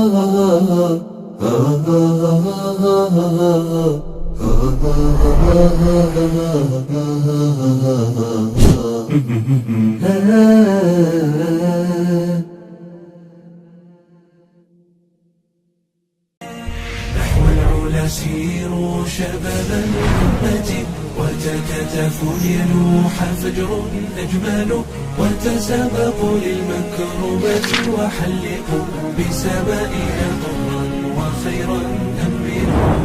العلا سيروا شباب الأمة وتكتفوا ليلوح فجر أجمل وتسابقوا للمكرمة وحلقوا بسمائنا طرا وخيرا أمنوا.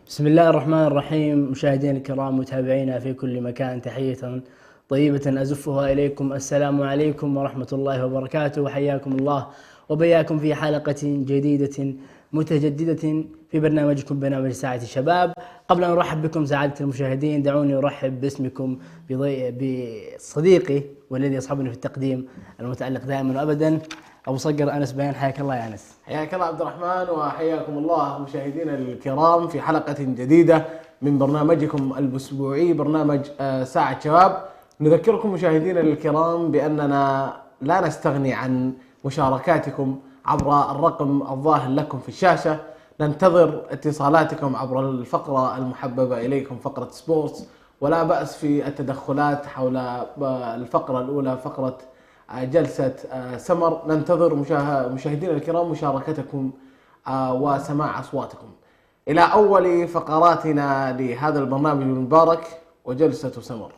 بسم الله الرحمن الرحيم. مشاهدينا الكرام متابعينا في كل مكان، تحية طيبة أزفها إليكم. السلام عليكم ورحمة الله وبركاته، وحياكم الله وبياكم في حلقة جديدة متجددة في برنامجكم برنامج ساعة الشباب. قبل أن أرحب بكم سعادة المشاهدين، دعوني أرحب باسمكم بصديقي والذي يصحبني في التقديم المتألق دائما وأبدا، أبو صقر أنس بيان. حياك الله يا أنس. حياك الله عبد الرحمن، وحياكم الله مشاهدينا الكرام في حلقة جديدة من برنامجكم الأسبوعي برنامج ساعة شباب. نذكركم مشاهدينا الكرام بأننا لا نستغني عن مشاركاتكم عبر الرقم الظاهر لكم في الشاشة. ننتظر اتصالاتكم عبر الفقرة المحببة إليكم، فقرة سبورتس، ولا بأس في التدخلات حول الفقرة الأولى، فقرة جلسة سمر. ننتظر مشاهدينا الكرام مشاركتكم وسماع أصواتكم. إلى أول فقراتنا لهذا البرنامج المبارك وجلسة سمر.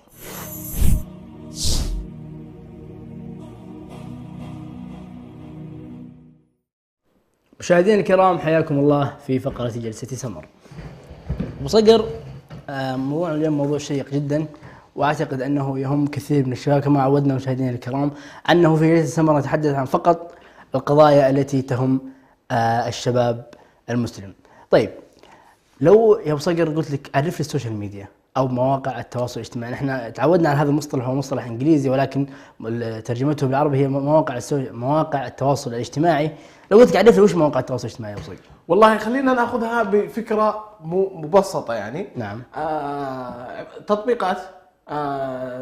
مشاهدينا الكرام حياكم الله في فقرة جلسة سمر. أبو صقر، موضوع اليوم موضوع شيق جدا، واعتقد انه يهم كثير من الشباب كما عودنا مشاهدينا الكرام انه في جلسة سمر نتحدث عن فقط القضايا التي تهم الشباب المسلم. طيب، لو يا ابو صقر قلت لك عرف لي السوشيال ميديا او مواقع التواصل الاجتماعي، احنا تعودنا على هذا المصطلح، هو مصطلح انجليزي ولكن ترجمته بالعربي هي مواقع التواصل الاجتماعي. لو قلت لك عرف لي وش مواقع التواصل الاجتماعي يا ابو صقر؟ والله خلينا ناخذها بفكرة مبسطة يعني. نعم. تطبيقات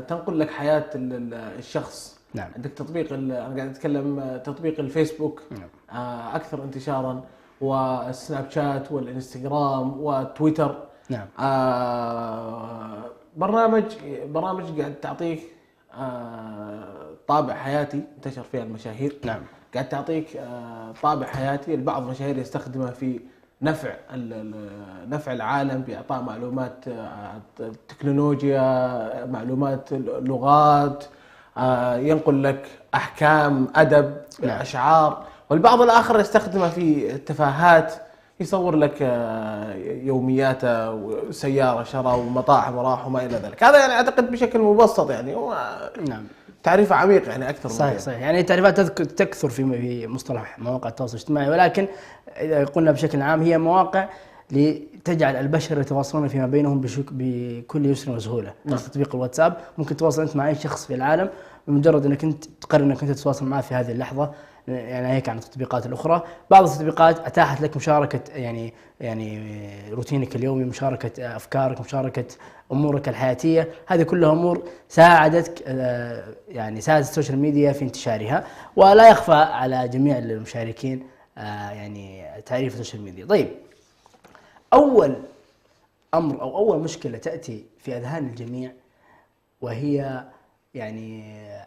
تنقل لك حياة الشخص. نعم. عندك تطبيق انا قاعد اتكلم تطبيق الفيسبوك. نعم. اكثر انتشارا، والسناب شات والانستغرام وتويتر. نعم. برامج قاعد تعطيك طابع حياتي انتشر فيها المشاهير. نعم. قاعد تعطيك طابع حياتي. البعض المشاهير يستخدمها في نفع العالم بإعطاء معلومات تكنولوجيا، معلومات لغات، ينقل لك أحكام أدب، نعم. أشعار. والبعض الآخر يستخدمها في التفاهات، يصور لك يومياته وسيارة شرى ومطاعم راح وما إلى ذلك. هذا يعني أعتقد بشكل مبسط يعني. نعم. تعريف عميق يعني أكثر. صحيح صحيح، يعني التعريفات تكثر في مصطلح مواقع التواصل الاجتماعي، ولكن إذا قلنا بشكل عام هي مواقع لتجعل البشر يتواصلون فيما بينهم بكل يسر وسهولة. نفس تطبيق الواتساب ممكن تتواصل أنت مع أي شخص في العالم بمجرد أنك أنت تقرر أنك أنت تتواصل معه في هذه اللحظة. يعني هيك عن التطبيقات الأخرى. بعض التطبيقات أتاحت لك مشاركة يعني روتينك اليومي، مشاركة أفكارك، مشاركة أمورك الحياتية. هذه كلها أمور ساعدتك، يعني ساعدت السوشيال ميديا في انتشارها، ولا يخفى على جميع المشاركين يعني تعريف السوشيال ميديا. طيب، أول أمر أو أول مشكلة تأتي في أذهان الجميع، وهي يعني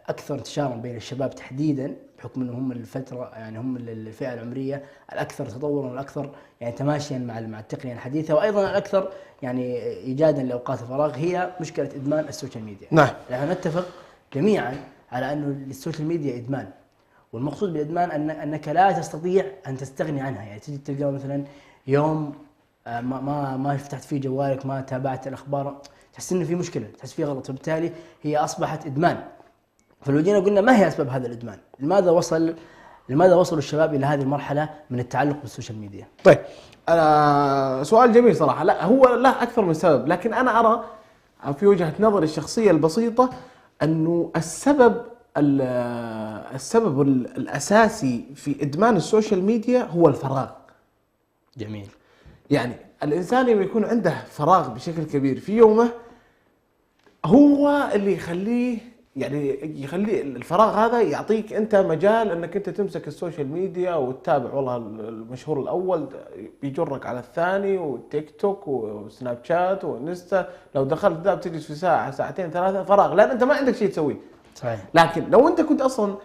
أكثر انتشارا بين الشباب تحديدا بحكم أنهم هم الفترة، يعني هم الفئة العمرية الأكثر تطورا والأكثر يعني تماشيا مع التقنية الحديثة، وأيضا الأكثر يعني إيجادا لأوقات الفراغ، هي مشكلة إدمان السوشيال ميديا. نعم. نحن نتفق جميعا على أنه السوشيال ميديا إدمان، والمقصود بالإدمان أنك لا تستطيع أن تستغني عنها. يعني تجي تلقى مثلا يوم ما فتحت فيه جوالك، ما تابعت الأخبار، تحس إنه في مشكلة، تحس فيه غلط، فبالتالي هي أصبحت إدمان. فلو جينا قلنا ما هي أسباب هذا الإدمان؟ لماذا وصلوا الشباب إلى هذه المرحلة من التعلق بالسوشيال ميديا؟ طيب، سؤال جميل صراحة. لا، هو له أكثر من سبب، لكن أنا أرى في وجهة نظري الشخصية البسيطة أنه السبب الأساسي في إدمان السوشيال ميديا هو الفراغ. جميل. يعني الإنسان لما يكون عنده فراغ بشكل كبير في يومه، هو اللي يخليه يعني يخلي الفراغ هذا يعطيك انت مجال انك انت تمسك السوشيال ميديا وتتابع والله المشهور الاول بيجرك على الثاني، والتيك توك وسناب شات وانستا، لو دخلت ذا بتجلس في ساعه ساعتين ثلاثه فراغ لان انت ما عندك شيء تسويه. صحيح. لكن لو انت كنت اصلا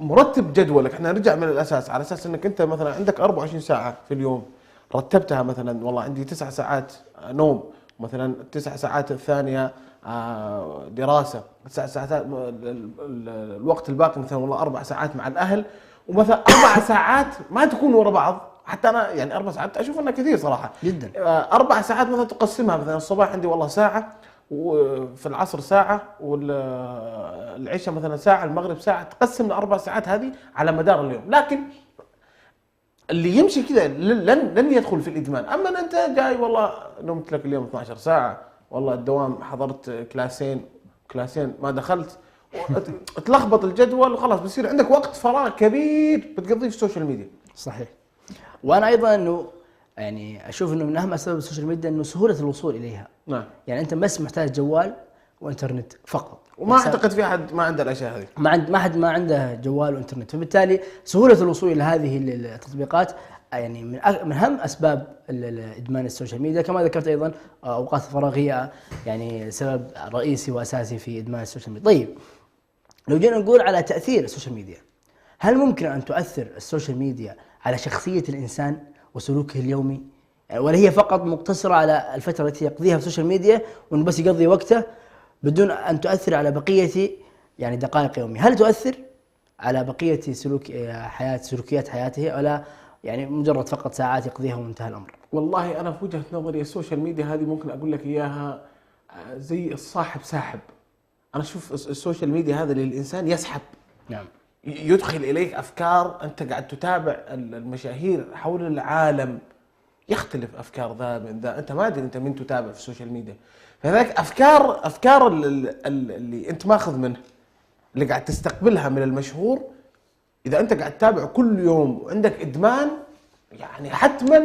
مرتب جدولك، احنا نرجع من الاساس على اساس انك انت مثلا عندك 24 ساعه في اليوم، رتبتها مثلا والله عندي 9 ساعات نوم، مثلا 9 ساعات الثانيه دراسه، 9 ساعات الوقت الباقي مثلا والله 4 ساعات مع الاهل، ومثلا 4 ساعات ما تكون ورا بعض. حتى انا يعني 4 ساعات اشوف انها كثير صراحه جدا. 4 ساعات مثلا تقسمها، مثلا الصباح عندي والله ساعه، وفي العصر ساعه، والعشاء مثلا ساعه، المغرب ساعه، تقسم ال4 ساعات هذه على مدار اليوم. لكن اللي يمشي كذا لن يدخل في الادمان. اما انت جاي والله نمت لك اليوم 12 ساعه، والله الدوام حضرت كلاسين ما دخلت، تلخبط الجدول وخلاص بصير عندك وقت فراغ كبير بتقضيه في السوشيال ميديا. صحيح. وانا ايضا انه يعني اشوف انه من اهم اسباب السوشيال ميديا انه سهوله الوصول اليها. نعم. يعني انت بس محتاج جوال وانترنت فقط، وما اعتقد في احد ما عنده الاشياء هذه. ما حد ما عنده جوال وانترنت، فبالتالي سهوله الوصول الى هذه التطبيقات يعني من اهم اسباب ادمان السوشيال ميديا. كما ذكرت ايضا اوقات الفراغ هي يعني سبب رئيسي واساسي في ادمان السوشيال ميديا. طيب لو جينا نقول على تاثير السوشيال ميديا، هل ممكن ان تؤثر السوشيال ميديا على شخصيه الانسان وسلوكه اليومي؟ يعني ولا هي فقط مقتصره على الفتره التي يقضيها في السوشيال ميديا وانه بس يقضي وقته بدون ان تؤثر على بقيه يعني دقائق يومه؟ هل تؤثر على بقيه سلوكيات حياته، ولا يعني مجرد فقط ساعات يقضيها وانتهى الامر؟ والله انا في وجهه نظري السوشيال ميديا هذه ممكن اقول لك اياها زي الصاحب ساحب. انا اشوف السوشيال ميديا هذا للانسان يسحب. نعم. يدخل اليك افكار، انت قاعد تتابع المشاهير حول العالم، يختلف افكار ذا من ذا، انت ما ادري انت من تتابع في السوشيال ميديا. فذاك افكار اللي انت ماخذ منه، اللي قاعد تستقبلها من المشهور، اذا انت قاعد تتابع كل يوم وعندك ادمان يعني حتما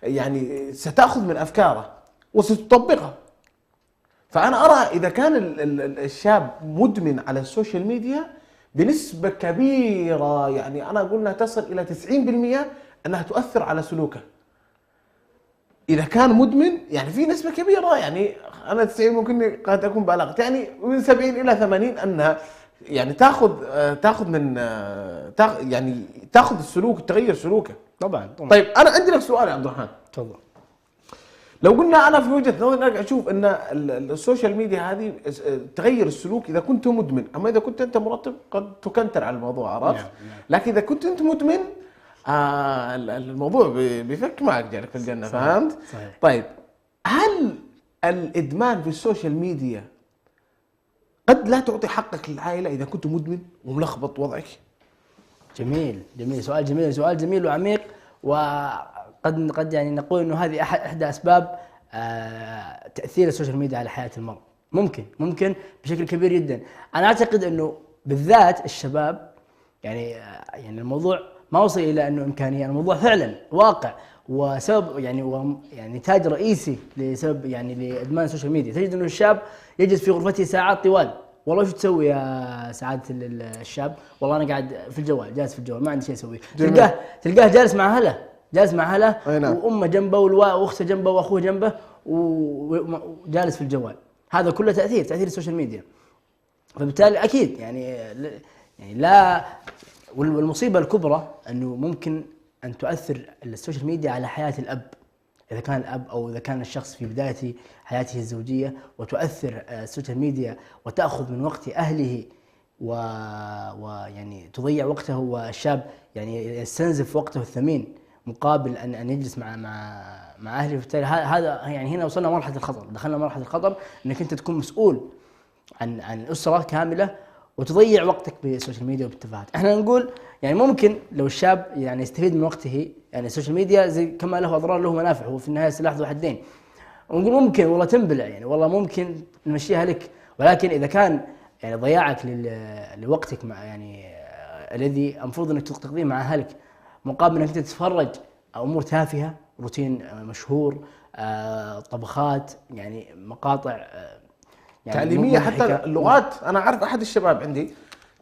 يعني ستاخذ من افكاره وستطبقها. فانا ارى اذا كان الشاب مدمن على السوشيال ميديا بنسبه كبيره، يعني انا اقول انها تصل الى 90% انها تؤثر على سلوكه. اذا كان مدمن يعني في نسبه كبيره، يعني انا 90 ممكن قد اكون بالغت، يعني من 70 الى 80 انها يعني تاخذ من يعني تاخذ السلوك، تغير سلوكه. طبعا. طيب انا عندي لك سؤال يا عبد الرحمن. تفضل. لو قلنا انا في وجهه نظري ارجع اشوف ان السوشيال ميديا هذه تغير السلوك اذا كنت مدمن، اما اذا كنت انت مرتب قد تكنتر على الموضوع، عرفت؟ نعم. لكن اذا كنت انت مدمن الموضوع بيفك معك جالك في الجنه. صحيح. فهمت؟ صحيح. طيب هل الادمان في السوشيال ميديا قد لا تعطي حقك للعائله اذا كنت مدمن وملخبط وضعك؟ جميل، سؤال جميل وعميق، وقد يعني نقول انه هذه احدى اسباب تاثير السوشيال ميديا على حياه المرء. ممكن بشكل كبير جدا. انا اعتقد انه بالذات الشباب يعني الموضوع ما وصل الى انه امكانيه، الموضوع فعلا واقع وسبب يعني نتاج رئيسي لسبب يعني لادمان السوشيال ميديا. تجد انه الشاب يجلس في غرفته ساعات طوال. والله شو تسوي يا سعاده الشاب؟ والله انا قاعد في الجوال، جالس في الجوال، ما عندي شيء اسويه. تلقاه جالس مع اهله وامه جنبه واخته جنبه واخوه جنبه وجالس في الجوال. هذا كله تاثير السوشيال ميديا. فبالتالي اكيد يعني لا، والمصيبه الكبرى انه ممكن ان تؤثر السوشيال ميديا على حياه الاب، اذا كان الاب او اذا كان الشخص في بدايه حياته الزوجيه، وتؤثر السوشيال ميديا وتاخذ من وقت اهله ويعني تضيع وقته، والشاب يعني يستنزف وقته الثمين مقابل ان يجلس مع اهله. بالتالي هذا يعني هنا وصلنا مرحله الخطر، دخلنا مرحله الخطر انك انت تكون مسؤول عن اسره كامله وتضيع وقتك بالسوشيال ميديا وبالتفاهات. احنا نقول يعني ممكن لو الشاب يعني يستفيد من وقته، يعني السوشيال ميديا زي كما له اضرار له منافع، هو في النهايه سلاح ذو حدين. ونقول ممكن والله تنبلع، يعني والله ممكن نمشيها لك، ولكن اذا كان يعني ضياعك لوقتك مع يعني الذي المفروض انك تقضيه مع اهلك مقابل انك تتفرج امور تافهه، روتين مشهور، طبخات، يعني مقاطع يعني تعليميه. حتى اللغات، انا اعرف احد الشباب عندي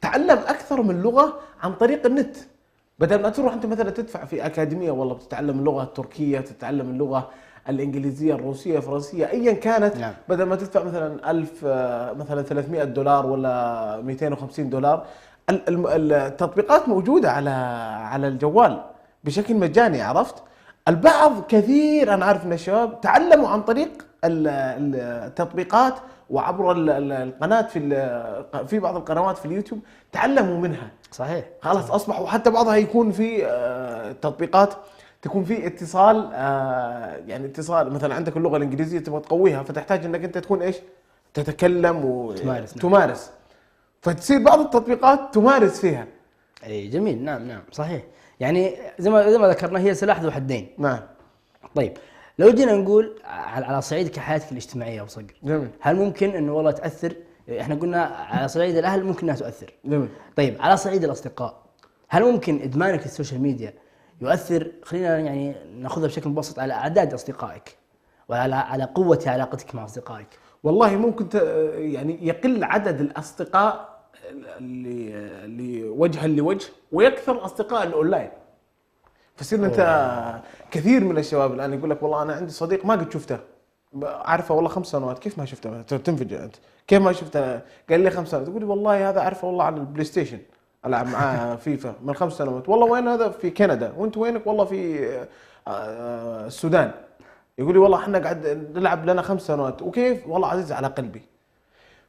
تعلم اكثر من لغه عن طريق النت، بدل ما تروح انت مثلا تدفع في اكاديميه والله بتتعلم اللغه التركيه، تتعلم اللغه الانجليزيه، الروسيه، الفرنسيه، ايا كانت. نعم. بدل ما تدفع مثلا 1000 مثلا $300 ولا $250، التطبيقات موجوده على الجوال بشكل مجاني. عرفت؟ البعض كثير انا عارف من الشباب تعلموا عن طريق التطبيقات وعبر القناه في بعض القنوات في اليوتيوب تعلموا منها. صحيح. خلاص اصبحوا حتى بعضها يكون في تطبيقات تكون في اتصال، يعني اتصال مثلا عندك اللغه الانجليزيه تبغى تقويها، فتحتاج انك انت تكون ايش؟ تتكلم وتمارس. فتصير بعض التطبيقات تمارس فيها. اي جميل. نعم صحيح. يعني زي ما ذكرنا هي سلاح ذو حدين. نعم. طيب لو جينا نقول على صعيد كحياتك الاجتماعيه ابو صقر، جميل. هل ممكن انه والله تاثر؟ احنا قلنا على صعيد الاهل ممكن انها تؤثر. جميل. طيب على صعيد الاصدقاء، هل ممكن ادمانك للسوشيال ميديا يؤثر؟ خلينا يعني ناخذها بشكل مبسط على اعداد اصدقائك وعلى قوه علاقتك مع اصدقائك. والله ممكن يعني يقل عدد الاصدقاء اللي وجها لوجه ويكثر اصدقاء الاونلاين. فصير انت كثير من الشباب الان يقول لك والله انا عندي صديق ما قد شفته، اعرفه والله 5 سنوات. كيف ما شفته؟ تنفجر انت. كيف ما شفته؟ قال لي 5 سنوات. تقول لي والله هذا اعرفه والله على البلاي ستيشن، العب معاه فيفا من 5 سنوات. والله وين هذا؟ في كندا. وانت وينك؟ والله في السودان. يقول لي والله احنا قاعد نلعب لنا 5 سنوات. وكيف؟ والله عزيز على قلبي.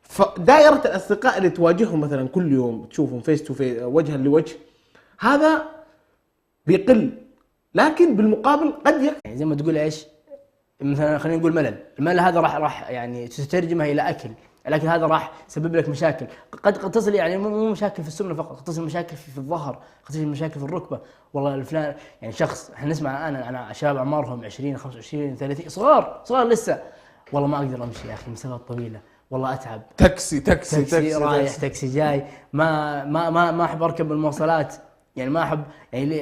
فدائرة الأصدقاء اللي تواجههم مثلا كل يوم تشوفهم فيس تو فيس وجها لوجه، هذا بيقل. لكن بالمقابل قد يعني زي ما تقول ايش؟ مثلا خلينا نقول الملل هذا راح يعني تترجمه الى اكل، لكن هذا راح يسبب لك مشاكل. قد تصل يعني مو مشاكل في السمنه فقط، قد تصل مشاكل في الظهر، قد تصل مشاكل في الركبه. والله الفلان يعني شخص احنا نسمع انا شباب اعمارهم 20 25 30 صغار لسه، والله ما اقدر امشي يا اخي مسافات طويله، والله اتعب. تاكسي رايح تاكسي جاي، ما احب اركب المواصلات، يعني ما احب يعني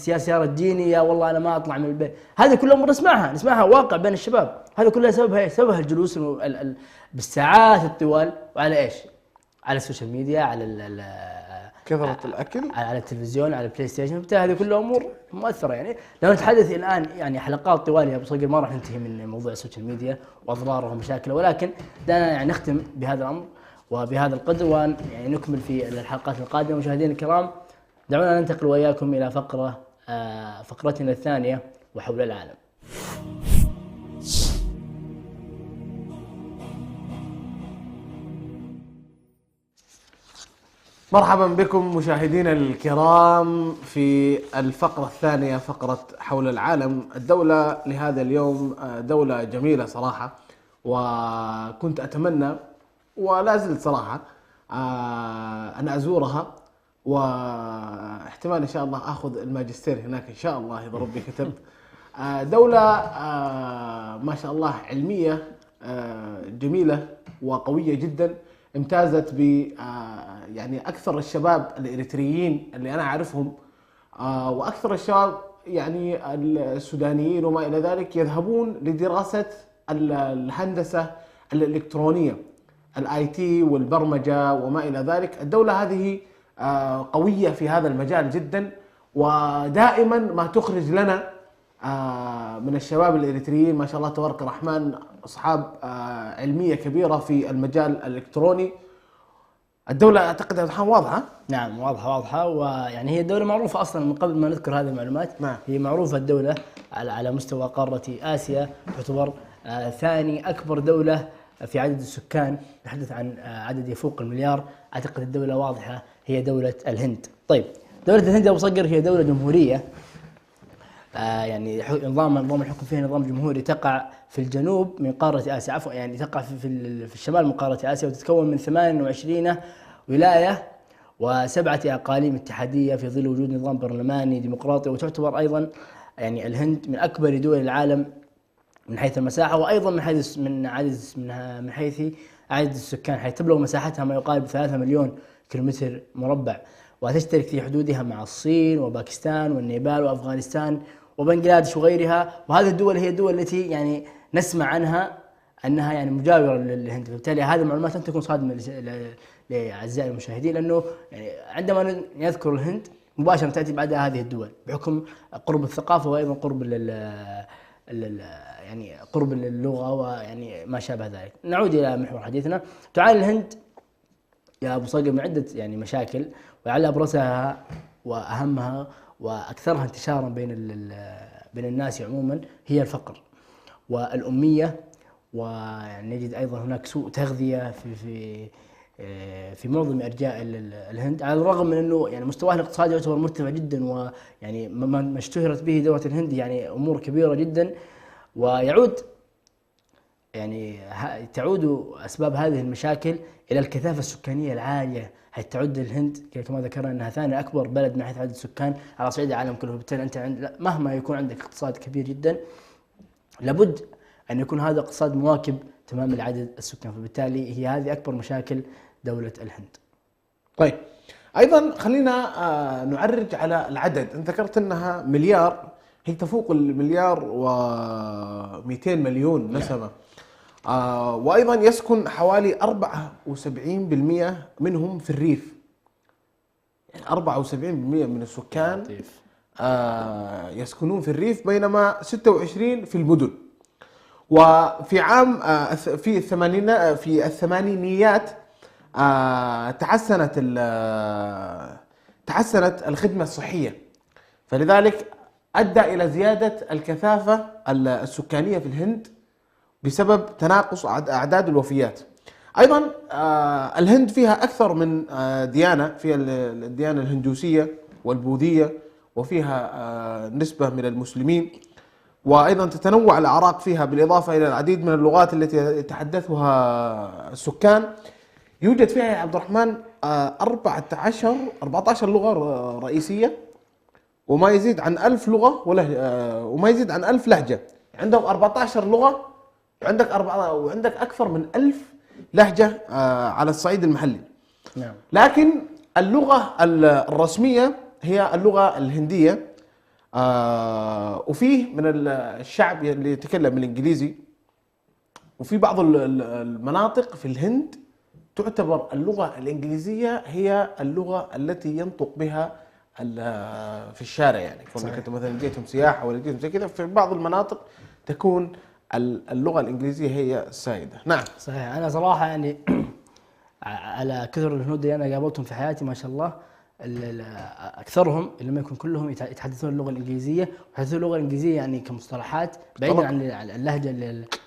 يا سياره تجيني، يا والله انا ما اطلع من البيت. هذه كل امور نسمعها واقع بين الشباب. هذا كلها سببها الجلوس بالساعات الطوال، وعلى ايش؟ على السوشيال ميديا، على كثرة الاكل، على التلفزيون، على البلاي ستيشن. بالتالي هذه كلها امور مؤثره. يعني لو نتحدث الان يعني حلقات طوال يا ابو صقر ما راح ننتهي من موضوع السوشيال ميديا واضراره ومشاكله، ولكن دعنا يعني نختم بهذا الامر وبهذا القدر، وان يعني نكمل في الحلقات القادمه. مشاهدينا الكرام، دعونا ننتقل وإياكم إلى فقرتنا الثانية وحول العالم. مرحبا بكم مشاهدينا الكرام في الفقرة الثانية، فقرة حول العالم. الدولة لهذا اليوم دولة جميلة صراحة، وكنت أتمنى ولا زلت صراحة أن أزورها، واحتمال إن شاء الله أخذ الماجستير هناك إن شاء الله إذا ربي كتب. دولة ما شاء الله علمية جميلة وقوية جدا، امتازت ب يعني أكثر الشباب الإريتريين اللي أنا أعرفهم وأكثر الشباب يعني السودانيين وما إلى ذلك يذهبون لدراسة الهندسة الإلكترونية، الIT والبرمجة وما إلى ذلك. الدولة هذه قوية في هذا المجال جدا، ودائما ما تخرج لنا من الشباب الإريتريين ما شاء الله تبارك الرحمن أصحاب علمية كبيرة في المجال الإلكتروني. الدولة أعتقد أنها واضحة. نعم واضحة، ويعني هي دولة معروفة أصلا من قبل ما نذكر هذه المعلومات. نعم. هي معروفة الدولة على مستوى قارة آسيا، تعتبر ثاني أكبر دولة في عدد السكان، نتحدث عن عدد يفوق المليار. أعتقد الدولة واضحة، هي دولة الهند. طيب دولة الهند يا أبو صقر هي دولة جمهورية، يعني نظام الحكم فيها نظام جمهوري، تقع في الجنوب من قارة آسيا، عفوا يعني تقع في الشمال من قارة آسيا، وتتكون من 28 ولاية و7 أقاليم اتحادية في ظل وجود نظام برلماني ديمقراطي. وتعتبر أيضا يعني الهند من أكبر دول العالم من حيث المساحة، وأيضا من حيث عدد السكان، حيث تبلغ مساحتها ما يقارب 3 مليون كيلومتر مربع، وتشترك في حدودها مع الصين وباكستان والنيبال وأفغانستان وبنغلاديش وغيرها. وهذه الدول هي الدول التي يعني نسمع عنها انها يعني مجاوره للهند، فبالتالي هذه المعلومات لن تكون صادمه لاعزائي المشاهدين، لانه يعني عندما يذكر الهند مباشره تاتي بعدها هذه الدول بحكم قرب الثقافه وايضا قرب يعني قرب اللغه ويعني ما شابه ذلك. نعود الى محور حديثنا. تعاني الهند يا ابو صقر من عده يعني مشاكل، ولعل ابرزها واهمها واكثرها انتشارا بين الناس عموما هي الفقر والاميه، ويعني نجد ايضا هناك سوء تغذيه في معظم ارجاء الهند، على الرغم من انه يعني مستواها الاقتصادي يعتبر مرتفع جدا، ويعني ما اشتهرت به دوله الهند يعني امور كبيره جدا. ويعود يعني تعود اسباب هذه المشاكل الى الكثافه السكانيه العاليه، حيث تعد الهند كما ذكرنا انها ثاني اكبر بلد من حيث عدد السكان على صعيد العالم كله، وبالتالي انت مهما يكون عندك اقتصاد كبير جدا لابد ان يكون هذا اقتصاد مواكب تماما لعدد السكان، فبالتالي هي هذه اكبر مشاكل دوله الهند. طيب ايضا خلينا نعرج على العدد. انت ذكرت انها مليار، هي تفوق المليار و200 مليون نسمه. وايضا يسكن حوالي 74% منهم في الريف، يعني 74% من السكان يسكنون في الريف، بينما 26 في المدن. وفي عام في الثمانينيات تحسنت الخدمة الصحية، فلذلك أدى إلى زيادة الكثافة السكانية في الهند بسبب تناقص أعداد الوفيات. أيضا الهند فيها أكثر من ديانة، فيها الديانة الهندوسية والبوذية، وفيها نسبة من المسلمين، وأيضا تتنوع الأعراق فيها بالإضافة إلى العديد من اللغات التي يتحدثها السكان. يوجد فيها يا عبد الرحمن 14 لغة رئيسية، وما يزيد عن 1000 لغة وما يزيد عن 1000 لهجة. عندهم 14 لغة وعندك أكثر من 1000 لهجة على الصعيد المحلي. نعم. لكن اللغة الرسمية هي اللغة الهندية، وفيه من الشعب اللي يتكلم الإنجليزي، وفي بعض المناطق في الهند تعتبر اللغة الإنجليزية هي اللغة التي ينطق بها في الشارع، يعني كنت مثلا جيتهم سياحة ولا جيتهم زي كذا، في بعض المناطق تكون اللغة الإنجليزية هي السائدة. نعم صحيح. أنا صراحة يعني على كثر الهنود اللي أنا قابلتهم في حياتي ما شاء الله أكثرهم إن لم يكن كلهم يتحدثون اللغة الإنجليزية، ويتحدثون اللغة الإنجليزية يعني كمصطلحات بعيدا عن اللهجة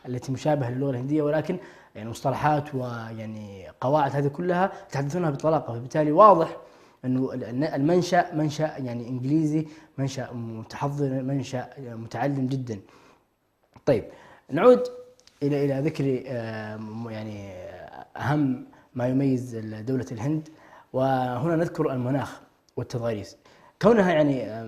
التي مشابهة للغة الهندية، ولكن يعني مصطلحات ويعني قواعد هذه كلها يتحدثونها بطلاقة، فبالتالي واضح انه منشأ يعني انجليزي، منشأ متحضر، منشأ متعلم جدا. طيب نعود الى ذكر يعني اهم ما يميز دولة الهند، وهنا نذكر المناخ والتضاريس. كونها يعني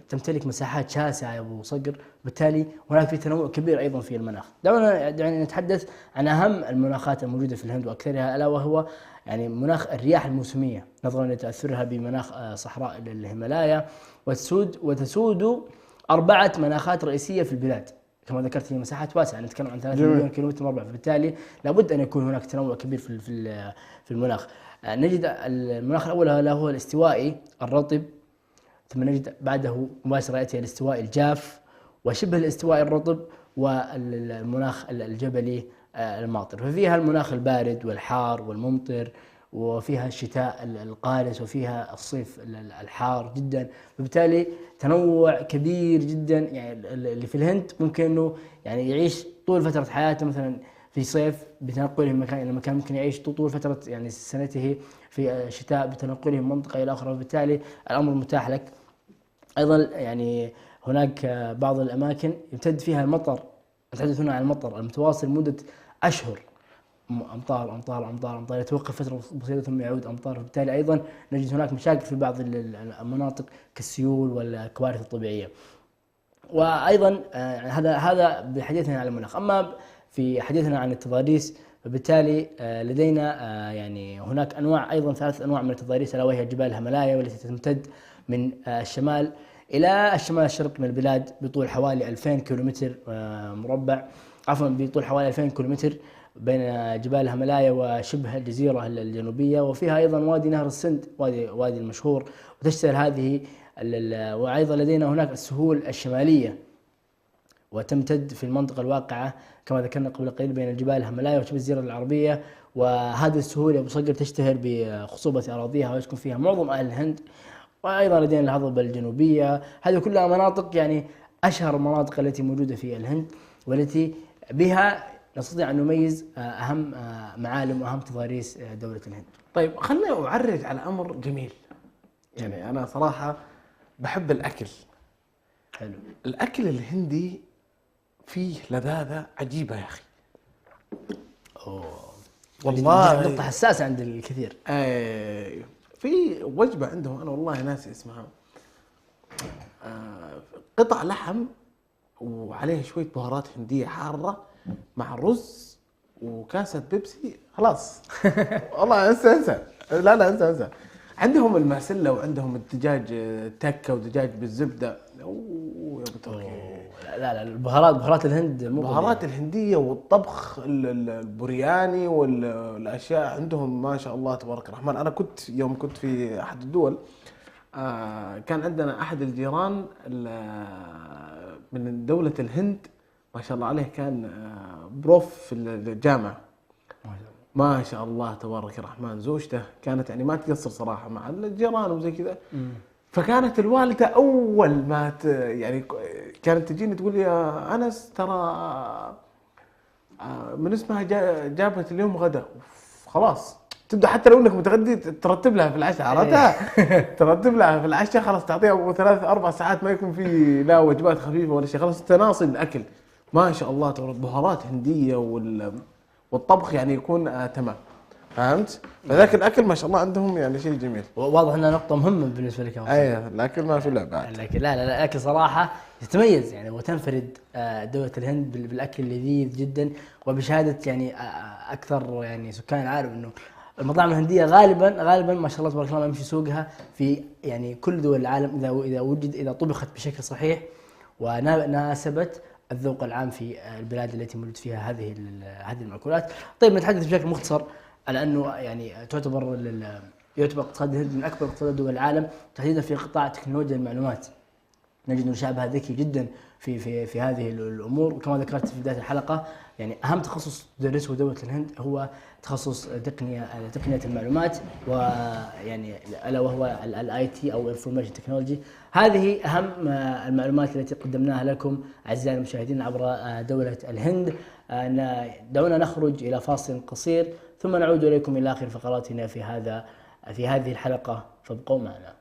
تمتلك مساحات شاسعة يا ابو صقر، بالتالي هناك في تنوع كبير ايضا في المناخ. دعونا نتحدث عن اهم المناخات الموجودة في الهند واكثرها، الا وهو يعني مناخ الرياح الموسمية، نظرا لتأثرها بمناخ صحراء الهيمالايا، وتسود 4 مناخات رئيسية في البلاد. كما ذكرت هي مساحات واسعة، نتكلم عن 3 مليون كيلومتر مربع، فبالتالي لابد أن يكون هناك تنوع كبير في المناخ. نجد المناخ الأول هو الاستوائي الرطب، ثم نجد بعده مباشرة يأتي الاستوائي الجاف، وشبه الاستوائي الرطب، والمناخ الجبلي الماطر. ففيها المناخ البارد والحار والممطر، وفيها الشتاء القارس، وفيها الصيف الحار جدا. فبالتالي تنوع كبير جدا. يعني اللي في الهند ممكن انه يعني يعيش طول فترة حياته مثلا في صيف بتنقله من مكان الى مكان، ممكن يعيش طول فترة يعني سنته في شتاء بتنقله من منطقة الى اخرى، وبالتالي الامر متاح لك. ايضا يعني هناك بعض الاماكن يمتد فيها المطر، نتحدث هنا عن المطر المتواصل مدة اشهر، امطار امطار امطار امطار، يتوقف فتره بسيطه ثم يعود امطار. فبالتالي ايضا نجد هناك مشاكل في بعض المناطق كالسيول والكوارث الطبيعيه. وايضا هذا بحديثنا عن المناخ. اما في حديثنا عن التضاريس، فبالتالي لدينا يعني هناك انواع، ايضا 3 انواع من التضاريس، الا وهي جبال الهيمالايا، والتي تمتد من الشمال الى الشمال الشرقي من البلاد بطول حوالي 2000 كيلومتر مربع. عفوا بطول حوالي 2000 كيلومتر بين جبال الهيمالايا وشبه الجزيرة الجنوبية، وفيها أيضا وادي نهر السند، وادي المشهور. وتشتهر هذه وأيضا لدينا هناك السهول الشمالية، وتمتد في المنطقة الواقعة كما ذكرنا قبل قليل بين الجبال الهيمالايا وشبه الجزيرة العربية. وهذه السهول يا أبو صقر تشتهر بخصوبة أراضيها ويسكن فيها معظم أهل الهند. وأيضا لدينا الهضبة الجنوبية، هذه كلها مناطق يعني أشهر المناطق التي موجودة في الهند، والتي بها نستطيع أن نميز أهم معالم وأهم تضاريس دولة الهند. طيب خليني أعرج على أمر جميل. يعني أنا صراحة بحب الأكل. حلو. الأكل الهندي فيه لذاذة عجيبة يا أخي. والله نقطة حساسة عند الكثير. في وجبة عندهم أنا والله ناسي اسمها، قطع لحم وعليه شوية بهارات هندية حارة مع رز وكاسة بيبسي، خلاص. والله انسى. لا انسى. عندهم الماسلة وعندهم الدجاج تكة ودجاج بالزبدة. اوه يا ابو تركي. لا بهارات الهند البهارات الهندية والطبخ البرياني والاشياء عندهم ما شاء الله تبارك الرحمن. انا يوم كنت في احد الدول، كان عندنا احد الجيران من دولة الهند ما شاء الله عليه، كان بروف في الجامعة ما شاء الله تبارك الرحمن. زوجته كانت يعني ما تقصر صراحة مع الجيران وزي كذا. فكانت الوالدة أول ما يعني كانت تجيني تقول لي يا أنس ترى من اسمها جابت اليوم غدا، خلاص تبدأ حتى لو انك متغدي ترتب لها في العشاء، عرفتها؟ ترتب لها في العشاء، خلاص تعطيها 3-4 ساعات ما يكون في لا وجبات خفيفة ولا شيء، خلاص تناصل الأكل ما شاء الله تبارك. بهارات هندية والطبخ يعني يكون تمام، فهمت؟ فذاك الأكل ما شاء الله عندهم يعني شيء جميل. واضح انها نقطة مهمة بالنسبة لك. ايه الأكل ما في لعبة. لكن لا الأكل صراحة يتميز يعني، وتنفرد دولة الهند بالأكل اللذيذ جدا. وبشهادة يعني أكثر يعني سكان العالم إنه المطاعم الهندية غالبا ما شاء الله تبارك الله ما يمشي سوقها في يعني كل دول العالم إذا طبخت بشكل صحيح وناسبت الذوق العام في البلاد التي موجود فيها هذه المأكولات. طيب نتحدث بشكل مختصر على أنه يعني يعتبر اقتصاد الهند من أكبر اقتصادات دول العالم، تحديدا في قطاع تكنولوجيا المعلومات. نجد أن شعبها ذكي جدا في هذه الأمور. وكما ذكرت في بداية الحلقة يعني أهم تخصص تدرسه دولة الهند هو تخصص تقنية المعلومات، ويعني ألا وهو IT أو Information Technology. هذه أهم المعلومات التي قدمناها لكم أعزائي المشاهدين عبر دولة الهند. دعونا نخرج إلى فاصل قصير ثم نعود إليكم إلى آخر فقراتنا في هذه الحلقة، فابقوا معنا.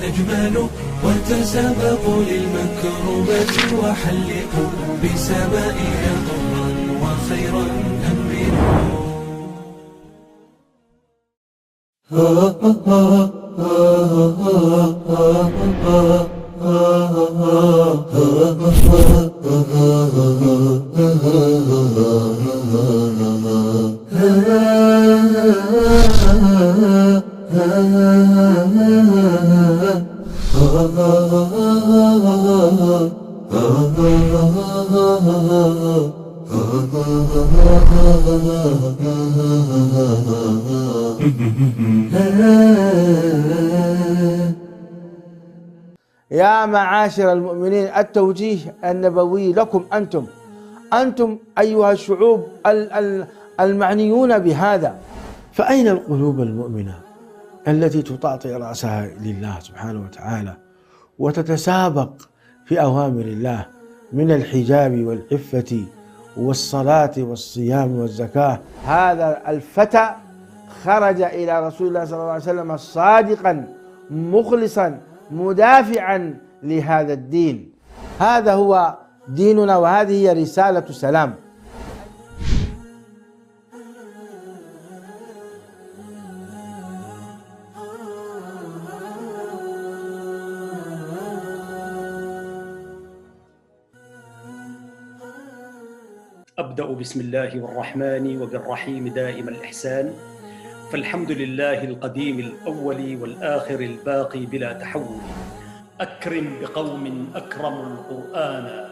أجمل وتسابقوا للمكرمات وحلقوا بسمائها ضرا وخيرا أمنوا. يا معاشر المؤمنين، التوجيه النبوي لكم أنتم أيها الشعوب المعنيون بهذا. فأين القلوب المؤمنة التي تطاطئ رأسها لله سبحانه وتعالى وتتسابق في أوامر الله من الحجاب والعفة والصلاة والصيام والزكاة؟ هذا الفتى خرج إلى رسول الله صلى الله عليه وسلم صادقا مخلصا مدافعا لهذا الدين. هذا هو ديننا وهذه هي رسالة سلام. أبدأ بسم الله الرحمن وبالرحيم دائم الإحسان، فالحمد لله القديم الأول والآخر الباقي بلا تحول. أكرم بقوم أكرموا القرآن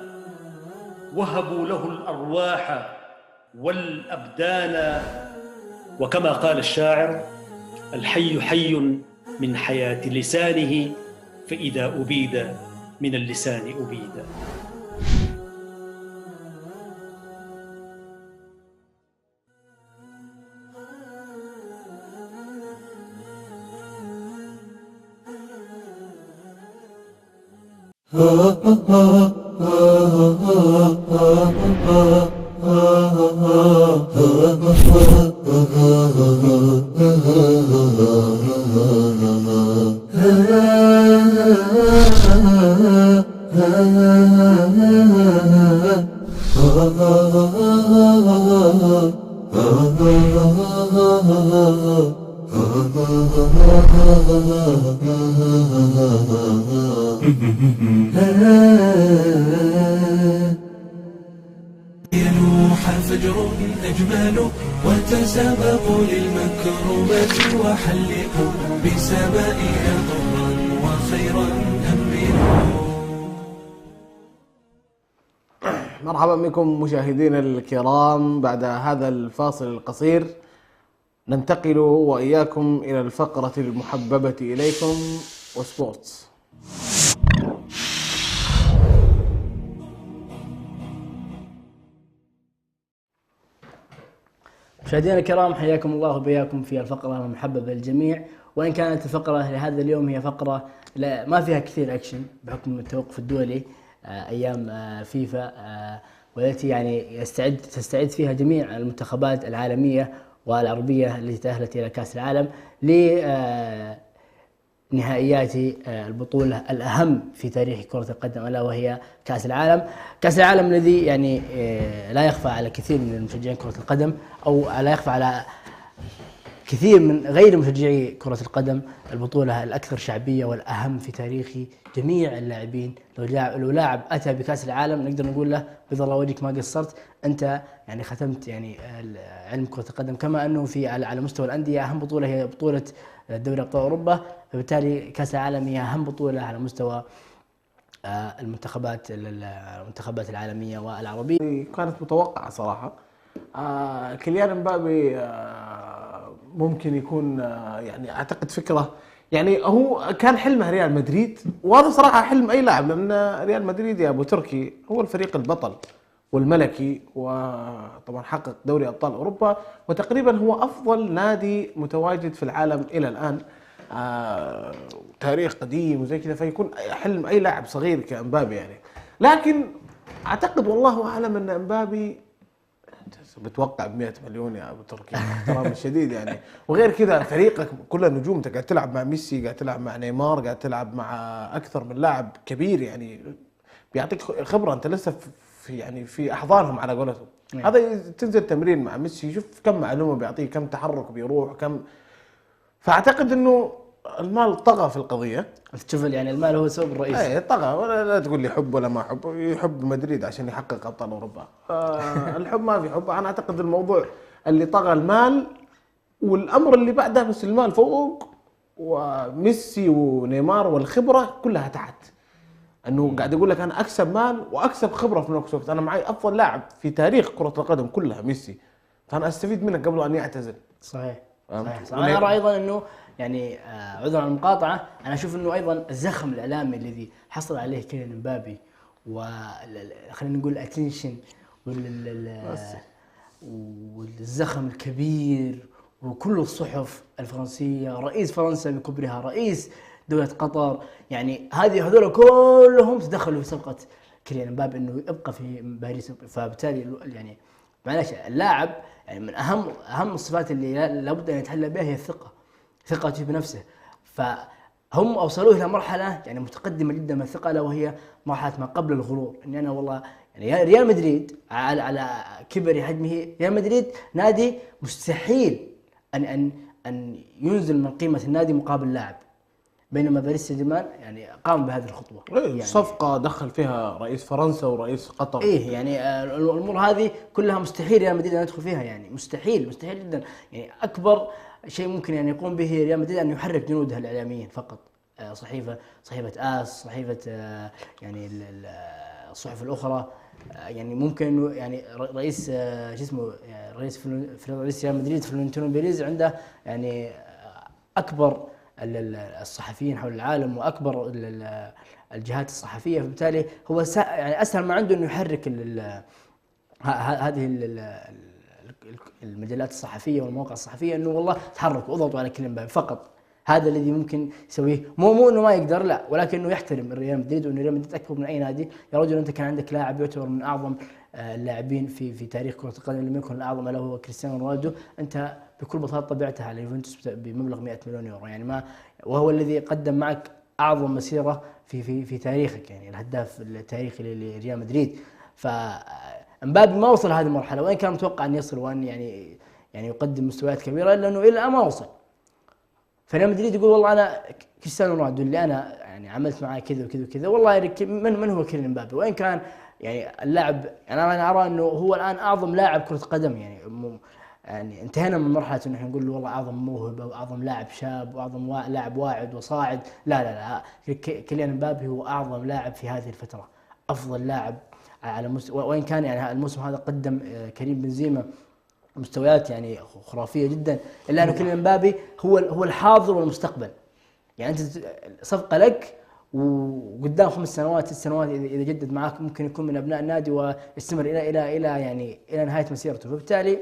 وهبوا له الأرواح والأبدان. وكما قال الشاعر: الحي حي من حياة لسانه، فإذا أبيد من اللسان أبيد. يلوح فجر أجمل وتسابقوا للمكرمة وحلقوا بسمائها ضرا وخيرا أمنوا. مرحبا بكم مشاهدينا الكرام. بعد هذا الفاصل القصير ننتقل وإياكم إلى الفقرة المحببة إليكم وسبورتس. مشاهدينا الكرام، حياكم الله وبياكم في الفقرة المحببة للجميع. وإن كانت الفقرة لهذا اليوم هي فقرة ما فيها كثير أكشن بحكم التوقف الدولي أيام فيفا، والتي يعني تستعد فيها جميع المنتخبات العالمية والعربية التي تأهلت إلى كأس العالم لنهائيات البطولة الأهم في تاريخ كرة القدم، ألا وهي كأس العالم. كأس العالم الذي يعني لا يخفى على كثير من المشجعين كرة القدم، أو لا يخفى على كثير من غير مشجعي كرة القدم، البطولة الأكثر شعبية والأهم في تاريخ جميع اللاعبين. لو لاعب أتى بكأس العالم نقدر نقول له بيض الله وجهك ما قصرت، أنت يعني ختمت يعني علم كرة القدم. كما أنه في على مستوى الأندية أهم بطولة هي بطولة دوري أبطال أوروبا، فبالتالي كأس العالم هي أهم بطولة على مستوى المنتخبات العالمية والعربية. كانت متوقعة صراحة. كيليان امبابي ممكن يكون يعني أعتقد فكرة، يعني هو كان حلمه ريال مدريد، وهذا صراحة حلم أي لاعب، لأن ريال مدريد يا أبو تركي هو الفريق البطل والملكي، وطبعا حقق دوري أبطال أوروبا، وتقريبا هو أفضل نادي متواجد في العالم إلى الآن، تاريخ قديم وزي كذا، فيكون حلم أي لاعب صغير كامبابي يعني. لكن أعتقد والله أعلم أن امبابي بتوقع ب100 مليون يا ابو تركي، احترامي الشديد يعني. وغير كذا فريقك كله نجوم، انت قاعد تلعب مع ميسي، قاعد تلعب مع نيمار، قاعد تلعب مع اكثر من لاعب كبير، يعني بيعطيك خبره، انت لسه في يعني في احضانهم على قولتهم. هذا تنزل تمرين مع ميسي، شوف كم معلومه بيعطيك، كم تحرك بيروح، كم. فاعتقد انه المال طغى في القضيه. تشوف يعني المال هو سبب الرئيسي. ايه طغى، ولا لا تقول لي حب ولا ما حب، يحب مدريد عشان يحقق ابطال اوروبا. الحب ما في حب. انا اعتقد الموضوع اللي طغى المال، والامر اللي بعده بس المال فوق، وميسي ونيمار والخبره كلها تحت. انه قاعد يقول لك انا اكسب مال واكسب خبره في نفس الوقت، انا معي افضل لاعب في تاريخ كره القدم كلها ميسي، فانا استفيد منك قبل ان يعتزل. صحيح. انا ارى ايضا انه يعني عذرا عن المقاطعه، انا اشوف انه ايضا الزخم الاعلامي الذي حصل عليه كيليان امبابي، خلينا نقول الاتنشن والزخم الكبير، وكل الصحف الفرنسيه، رئيس فرنسا بكبرها، رئيس دولة قطر، يعني هذول كلهم تدخلوا في صفقة كيليان امبابي انه يبقى في باريس. فبالتالي يعني معلش اللاعب يعني من اهم الصفات اللي لابد ان يتحلى بها هي الثقة، ثقته بنفسه. فهم اوصلوه الى مرحلة يعني متقدمة جدا من الثقة، الا وهي مرحلة ما قبل الغرور. اني انا والله يعني ريال مدريد على كبر حجمه، ريال مدريد نادي مستحيل ان ينزل من قيمة النادي مقابل لاعب، بينما باريس سان جيرمان يعني قام بهذه الخطوه. يعني صفقه دخل فيها رئيس فرنسا ورئيس قطر. يعني الامور هذه كلها مستحيل ريال مدريد ان يدخل فيها، يعني مستحيل جدا. يعني اكبر شيء ممكن يعني يقوم به ريال مدريد ان يحرك جنودها الاعلاميين فقط. صحيفه آس، صحيفه يعني الصحف الاخرى يعني ممكن انه يعني رئيس شو اسمه رئيس ريال مدريد فلورنتينو بيريز عنده يعني اكبر الصحفيين حول العالم واكبر الجهات الصحفيه، فبالتالي هو يعني اسهل ما عنده انه يحرك هذه المجلات الصحفيه والمواقع الصحفيه انه والله تحركوا اضغطوا على كيليان مبابي فقط. هذا الذي ممكن يسويه، مو انه ما يقدر، لا، ولكن انه يحترم ريال مدريد، وانه ريال مدريد اكبر من اي نادي. يا رجل انت كان عندك لاعب يعتبر من اعظم اللاعبين في تاريخ كره القدم، لم يكن الاعظم الا هو كريستيانو رونالدو، انت بكل بساطه بعته على يوفنتوس بمبلغ 100 مليون يورو، يعني ما، وهو الذي قدم معك اعظم مسيره في تاريخك، يعني الهداف التاريخي لريال مدريد. فامبابي ما وصل هذه المرحله، وان كان متوقع ان يصل وان يعني يقدم مستويات كبيره، الا انه الى الان ما وصل. فريال مدريد يقول والله انا كريستيانو رونالدو اللي انا يعني عملت معاه كذا وكذا وكذا، والله من هو كيليان مبابي، وان كان يعني اللاعب، يعني انا ارى انه هو الان اعظم لاعب كره قدم، يعني انتهينا من مرحله انه احنا نقول له والله اعظم موهبه واعظم لاعب شاب واعظم لاعب واعد وصاعد، لا كيليان مبابي هو اعظم لاعب في هذه الفتره، افضل لاعب على مستوى، وان كان يعني الموسم هذا قدم كريم بنزيما مستويات يعني خرافيه جدا، الا انه كيليان مبابي هو الحاضر والمستقبل. يعني انت صفقه لك وقدام 5 سنوات 6 سنوات اذا جدد معك ممكن يكون من ابناء النادي ويستمر الى نهايه مسيرته. فبالتالي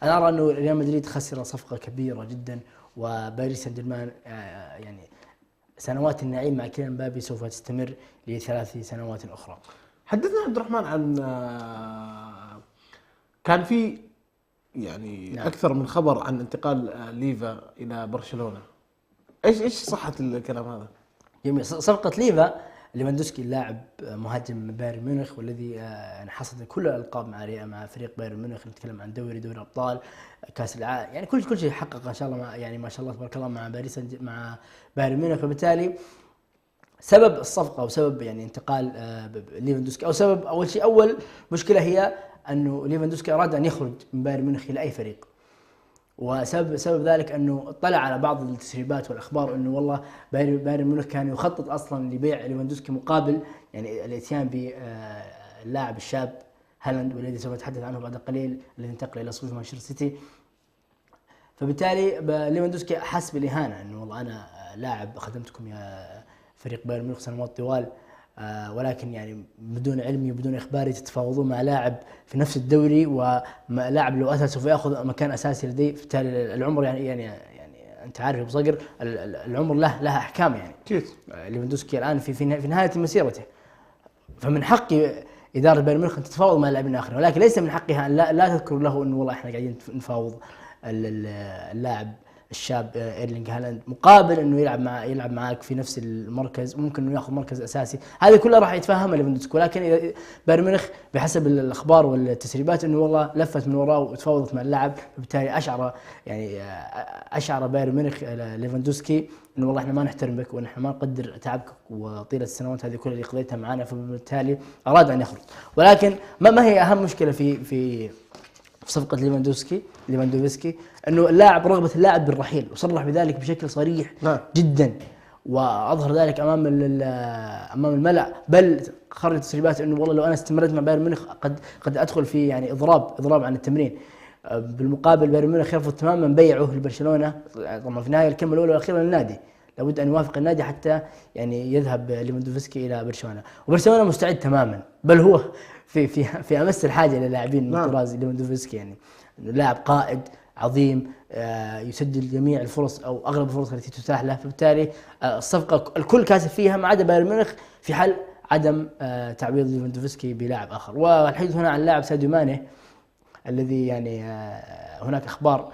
انا ارى انه ريال مدريد خسر صفقه كبيره جدا، وباريس سان جيرمان يعني سنوات النعيم مع كيليان مبابي سوف تستمر ل3 سنوات اخرى. حدثنا عبد الرحمن عن كان في يعني نعم. اكثر من خبر عن انتقال ليفا الى برشلونه، ايش صحه الكلام هذا؟ جميل. صفقة ليفاندوسكي اللاعب مهاجم بايرن ميونخ، والذي يعني حصد كل الألقاب مع فريق بايرن ميونخ، نتكلم عن دوري أبطال، كأس العالم، يعني كل شيء حقق إن شاء الله، يعني ما شاء الله تبارك الله مع مع بايرن ميونخ. فبالتالي سبب الصفقة وسبب يعني انتقال ليفاندوسكي، أول مشكلة هي أنه ليفاندوسكي أراد أن يخرج من بايرن ميونخ إلى أي فريق، وسبب ذلك انه اطلع على بعض التسريبات والاخبار انه والله بايرن ميونخ كان يخطط اصلا لبيع ليفاندوسكي مقابل يعني الاتيان باللاعب الشاب هالاند، والذي سوف نتحدث عنه بعد قليل، الذي انتقل الى صفوف مانشستر سيتي. فبالتالي ليفاندوسكي حس بالاهانه، انه والله انا لاعب خدمتكم يا فريق بايرن ميونخ سنوات طوال، ولكن يعني بدون علمي وبدون اخباري تتفاوضون مع لاعب في نفس الدوري، ولاعب لو اتى سوف ياخذ مكان اساسي لديه. بالتالي العمر يعني انت عارف ابو صقر العمر لها احكام، يعني ليفاندوسكي الان في نهايه مسيرته، فمن حق اداره بايرن ميونخ ان تتفاوض مع لاعبين اخرين، ولكن ليس من حقها ان لا تذكر له انه والله احنا قاعدين نفاوض اللاعب الشاب ايرلينغ هالاند مقابل انه يلعب معك في نفس المركز، ممكن انه ياخذ مركز اساسي. هذه كلها راح يتفهمها ليفاندوسكي، ولكن اذا بايرن ميونخ بحسب الاخبار والتسريبات انه والله لفت من وراه وتفاوضت مع اللاعب، فبالتالي اشعر بايرن ميونخ ليفاندوسكي انه والله احنا ما نحترم بك، ونحن ما نقدر تعبك وطيله السنوات هذه كلها اللي قضيتها معنا، فبالتالي اراد ان يخرج. ولكن ما هي اهم مشكله في صفقة ليفاندوفسكي انه رغبة اللاعب بالرحيل، وصرح بذلك بشكل صريح جدا، واظهر ذلك امام الملأ، بل خرج تسريبات انه والله لو انا استمرت مع بايرن ميونخ قد ادخل في يعني اضراب عن التمرين. بالمقابل بايرن ميونخ يرفض تماما بيعه لبرشلونة، طبعا في النهاية الكلمة الاولى والاخيرة للنادي، لابد ان يوافق النادي حتى يعني يذهب ليفاندوفسكي الى برشلونة، وبرشلونة مستعد تماما، بل هو في امس الحاجه للاعبين من طراز ليفاندوفسكي، يعني لاعب قائد عظيم يسجل جميع الفرص او اغلب الفرص التي تتاح له. فبالتالي الصفقه الكل كاسب فيها ما عدا بايرن ميونخ في حل عدم تعويض ليفاندوفسكي بلاعب اخر. والحديث هنا عن اللاعب ساديو ماني، الذي يعني هناك اخبار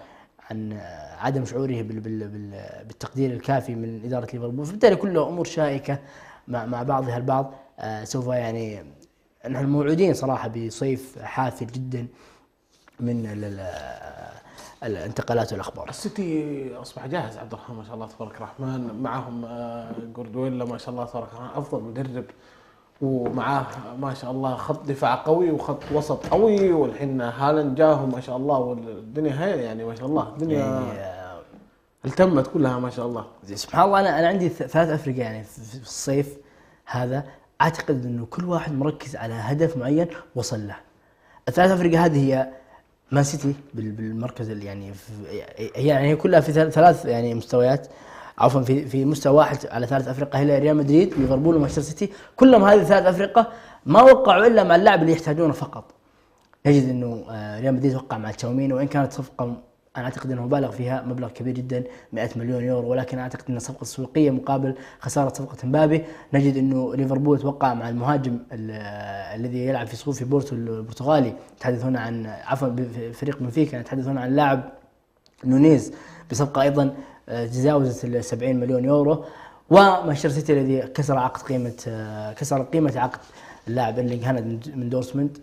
عن عدم شعوره بالتقدير الكافي من اداره ليفربول، فبالتالي كلها امور شائكه مع بعضها البعض. سوف يعني نحن موعودين صراحة بصيف حافل جدا من الانتقالات والأخبار. السيتي أصبح جاهز عبد الرحمن ما شاء الله تبارك الرحمن، معهم جوارديولا ما شاء الله تبارك الرحمن أفضل مدرب، ومعاه ما شاء الله خط دفاع قوي وخط وسط قوي، والحين هالاند جاهم ما شاء الله، والدنيا هي يعني ما شاء الله الدنيا التمت كلها ما شاء الله. سبحان الله. أنا عندي 3 أفرقة يعني في الصيف هذا، اعتقد انه كل واحد مركز على هدف معين وصل له. الثلاث افرقه هذه هي مان سيتي بالمركز اللي يعني هي كلها في ثلاث يعني مستويات، عفوا في مستوى واحد على ثلاث افرقه، هي ريال مدريد ليفربول ومانشستر سيتي، كلهم هذه الثلاث افرقه ما وقعوا الا مع اللاعب اللي يحتاجونه فقط. نجد انه ريال مدريد وقع مع تشاوميني، وان كانت صفقه انا اعتقد انه بالغ فيها مبلغ كبير جدا 100 مليون يورو، ولكن اعتقد انها صفقه سوقيه مقابل خساره صفقه مبابي. نجد انه ليفربول توقع مع المهاجم الذي يلعب في صفوف بورتو البرتغالي، يتحدثون عن عفوا فريق بنفيكا، يتحدثون عن اللاعب نونيز بصفقه ايضا تجاوزت ال 70 مليون يورو. ومانشستر سيتي الذي كسر قيمه عقد اللاعب ايرلينغ هالاند من دورتموند،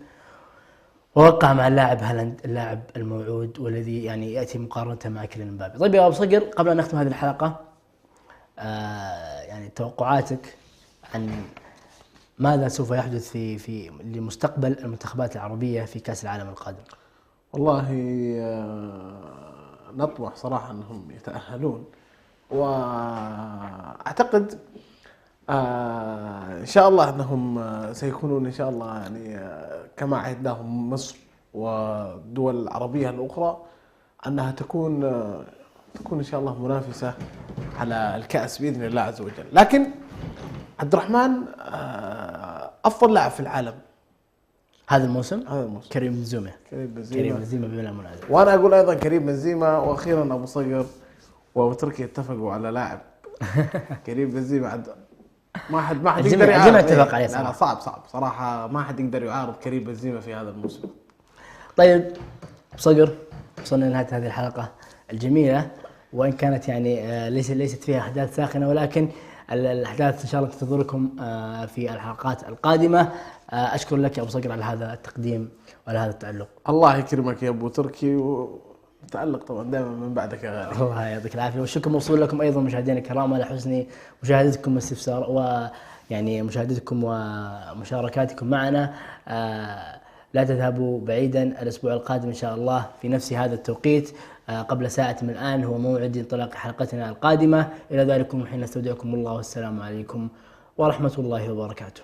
ووقع مع اللاعب هالاند اللاعب الموعود والذي يعني ياتي مقارنه مع كيليان مبابي. طيب يا ابو صقر، قبل ان نختم هذه الحلقه يعني توقعاتك عن ماذا سوف يحدث في لمستقبل المنتخبات العربيه في كاس العالم القادم؟ والله نطمح صراحة أنهم يتأهلون، وأعتقد إن شاء الله أنهم سيكونون إن شاء الله يعني كما عهدناهم مصر والدول العربية الأخرى أنها تكون إن شاء الله منافسة على الكأس بإذن الله عز وجل. لكن عبد الرحمن أفضل لاعب في العالم هذا الموسم كريم بنزيما بلا منازع. وانا اقول ايضا كريم بنزيما. واخيرا ابو صقر وابو تركي اتفقوا على لاعب كريم بنزيما. ما حد يقدر يعارض. اتفق عليه لا صعب صراحه، ما حد يقدر يعارض كريم بنزيما في هذا الموسم. طيب ابو صقر، وصلنا لنهايه هذه الحلقه الجميله، وان كانت يعني ليست فيها احداث ساخنه، ولكن الأحداث إن شاء الله تنتظركم في الحلقات القادمة. أشكر لك يا أبو صقر على هذا التقديم وعلى هذا التألق. الله يكرمك يا أبو تركي، وتألق طبعا دائما من بعدك يا غالي. الله يعطيك العافية، والشكر موصول لكم أيضا مشاهدينا الكرام على حسن مشاهدتكم واستفسار ويعني مشاهدتكم ومشاركاتكم معنا. لا تذهبوا بعيدا، الأسبوع القادم إن شاء الله في نفس هذا التوقيت قبل ساعة من الآن هو موعد انطلاق حلقتنا القادمة. إلى ذلك حين نستودعكم الله، والسلام عليكم ورحمة الله وبركاته.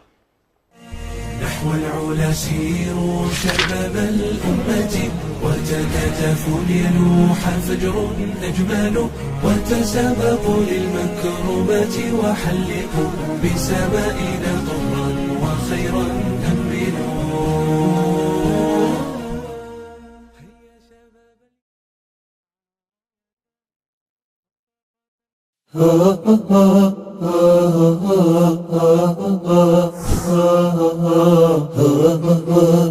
نحو العلا سيروا شباب الأمة، وتكاتفوا ليلوح فجر أجمل، وتسابقوا للمكرمات وحلقوا بسمائنا طرا وخيرا أنبلوا.